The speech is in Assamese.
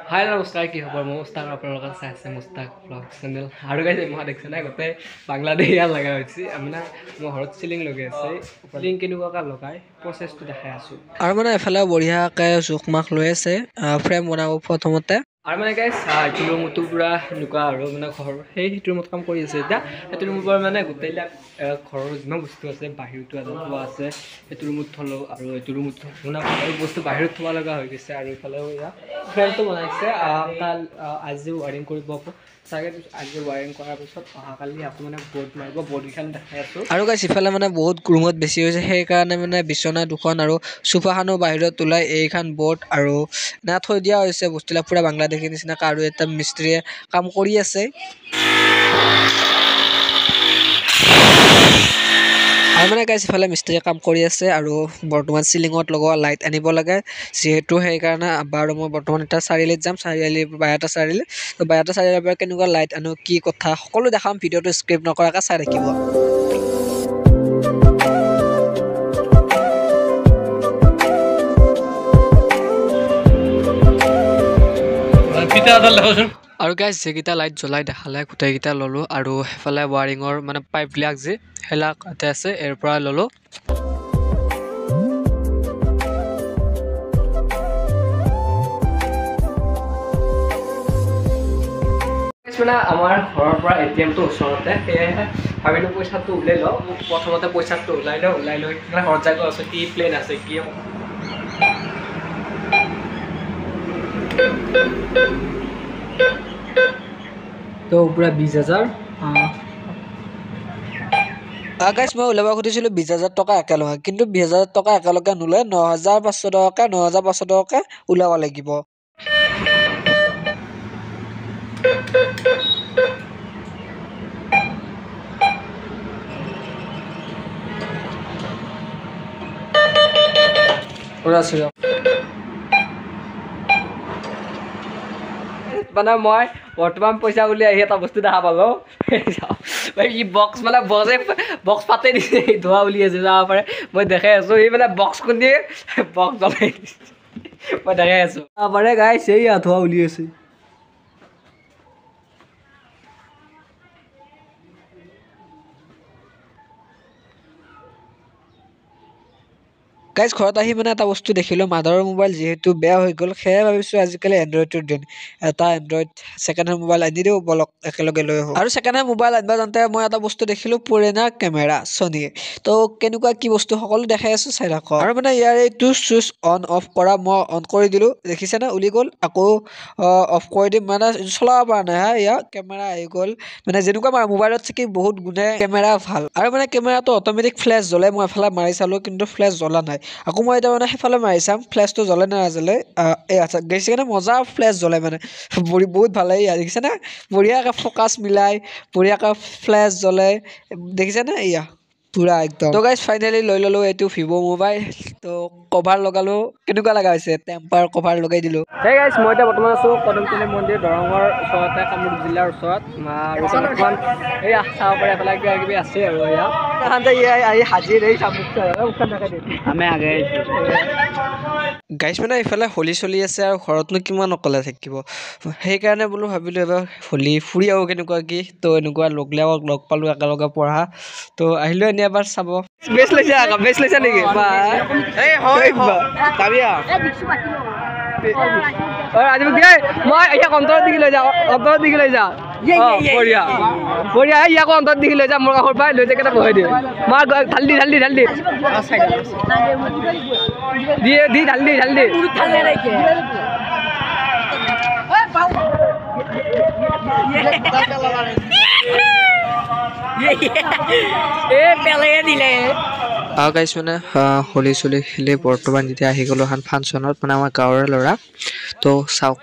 হাই নমস্কাৰ কি খবৰ মই মুস্তাক আপোনালোকে চাই আছে মুস্তাক ব্লগ চেনেল আৰু গাইছে মই দেখিছে না গোটেই বাংলাদেশ ইয়াত লগা হৈছে মানে মই ঘৰত চিলিং লগাই আছে চিলিং কেনেকুৱাকৈ লগাই প্ৰচেছটো দেখাই আছোঁ আৰু মানে এফালে বঢ়িয়াকৈ জোখমাখ লৈ আছে ফ্ৰেম বনাব প্ৰথমতে আৰু মানে গাইছ এইটো ৰুমটো পূৰা এনেকুৱা আৰু মানে ঘৰ সেইটো ৰুমত কাম কৰি আছে এতিয়া সেইটো ৰুমৰ পৰা মানে গোটেইবিলাক ঘৰৰ যিমান বস্তু আছে বাহিৰতো এটা থোৱা আছে সেইটো ৰুমত থ'লোঁ আৰু এইটো ৰুমত মানে বস্তু বাহিৰত থ'ব লগা হৈ গৈছে আৰু ইফালেও এয়া ফ্ৰেমটো বনাইছে কাল আজি ৱাৰিং কৰিব আকৌ চাগে আজি ৱাৰিং কৰাৰ পিছত অহাকালি আকৌ মানে বৰ্ড মাৰিব বৰ্ডকেইখন দেখাই আছোঁ আৰু গাইছ ইফালে মানে বহুত ৰুমত বেছি হৈছে সেইকাৰণে মানে বিচনা দুখন আৰু চোফাখনো বাহিৰত ওলাই এইখন বৰ্ড আৰু না থৈ দিয়া হৈছে বস্তুবিলাক পূৰা বাংলাদেশী নিচিনাকৈ আৰু এটা মিস্ত্ৰীয়ে কাম কৰি আছে আৰু মানে গাইছ ইফালে মিস্ত্ৰীয়ে কাম কৰি আছে আৰু বৰ্তমান চিলিঙত লগোৱা লাইট আনিব লাগে যিহেতু সেইকাৰণে বাৰু মই বৰ্তমান এটা চাৰিআলিত যাম চাৰিআলি বাইহাটা চাৰিআলি তো বাইহাটা চাৰিআলিৰ পৰা কেনেকুৱা লাইট আনো কি কথা সকলো দেখাম ভিডিঅ'টো স্ক্ৰিপ্ট নকৰাকৈ চাই থাকিব আৰু গাইছ যেইকেইটা লাইট জ্বলাই দেখালে গোটেইকেইটা ল'লোঁ আৰু সেইফালে ৱাৰিঙৰ মানে পাইপবিলাক যে সেইবিলাক তাতে আছে ইয়াৰ পৰা ল'লোঁ মানে আমাৰ ঘৰৰ পৰা ATMটো ওচৰতে সেয়েহে ভাবিলোঁ পইচাটো ওলাই লওঁ প্ৰথমতে পইচাটো ওলাই লৈ মানে ঘৰত যাই আছে কি প্লেন আছে কি তো পুৰা 20,000 গাইছ মই ওলাব খুজিছিলোঁ 20,000 টকা একেলগে কিন্তু 20,000 টকা একেলগে নোলাই 9,500 টকাকৈ 9,500 টকাকৈ ওলাব লাগিব মানে মই বৰ্তমান পইচা উলিয়াই আহি এটা বস্তু দেখা পালোঁ ই বক্স মানে বক্স পাতে দিছে ধোৱা উলিয়াইছে যাব পাৰে মই দেখাই আছোঁ এই মানে বক্স খুন্দি বক্স জ্বলাই দিছে মই দেখাই আছোঁ যাব পাৰে গাইছ এই ধোৱা উলিয়াইছে গাইছ ঘৰত আহি মানে এটা বস্তু দেখিলোঁ মাদাৰৰ মোবাইল যিহেতু বেয়া হৈ গ'ল সেয়ে ভাবিছোঁ আজিকালি এণ্ড্ৰইডৰ দিন এটা এণ্ড্ৰইড ছেকেণ্ড হেণ্ড মোবাইল আনি দিওঁ বলক একেলগে লৈ আহোঁ আৰু ছেকেণ্ড হেণ্ড মোবাইল আনিব যাওঁতে মই এটা বস্তু দেখিলোঁ পুৰণা কেমেৰা ছনীৰ তো কেনেকুৱা কি বস্তু সকলো দেখাই আছোঁ চাই থাকক আৰু মানে ইয়াৰ এইটো চুইচ অন অফ কৰা মই অন কৰি দিলোঁ দেখিছেনে উলি গ'ল আকৌ অফ কৰি দিম মানে চলাব পৰা নাই হা ইয়াৰ কেমেৰা আহি গ'ল মানে যেনেকুৱা আমাৰ মোবাইলত থাকি বহুত গুণে কেমেৰা ভাল আৰু মানে কেমেৰাটো অট'মেটিক ফ্লেছ জ্বলে মই এফালে মাৰি চালোঁ কিন্তু ফ্লেছ জ্বলা নাই আকৌ মই এতিয়া মানে সেইফালে মাৰি চাম ফ্লেছটো জ্বলে নে নাজ্বলে এই আচ্ছা গৈছেনে মজা ফ্লেছ জ্বলে মানে বহুত ভাল লাগে দেখিছেনে বঢ়িয়াকৈ ফ'কাছ মিলাই বঢ়িয়াকৈ ফ্লেছ জ্বলে দেখিছেনে এয়া পুৰা একদম তো গাইছ ফাইনেলি লৈ ল'লোঁ এইটো ভিভ' মোবাইল তো কভাৰ লগালোঁ কেনেকুৱা লগা হৈছে টেম্পাৰ কভাৰ লগাই দিলোঁ সেই গাইছ মই এতিয়া বৰ্তমান আছোঁ কদমতলী মন্দিৰ দৰঙৰ ওচৰতে কামৰূপ জিলাৰ ওচৰত আৰু বৰ্তমান এয়া চাব পাৰে এফালে কিবা কিবি আছে আৰু এয়া আহি হাজিৰ এই আমি আগে গাইছ মানে এইফালে হোলী চলি আছে আৰু ঘৰতনো কিমান অকলে থাকিব সেইকাৰণে বোলো ভাবিলোঁ এবাৰ হোলী ফুৰি আহোঁ কেনেকুৱা কি তো এনেকুৱা লগ পালোঁ একেলগে পঢ়া তো আহিলোঁ এনেই এবাৰ চাব বেছ লৈছা নেকি আজি মই ইয়াক অন্তৰত দিখি লৈ যাওঁ বঢ়িয়া ইয়াকো অন্তৰত দিখি লৈ যাওঁ মোৰ কাষৰ পৰা লৈ যাই কেইটা বহাই দিওঁ মই ঢাল দি ঢাল গাইছ মানে হোলী চলি খেলি বৰ্তমান যেতিয়া আহি গ'লোঁ এখন ফাংচনত মানে আমাৰ গাঁৱৰে ল'ৰা তো চাওক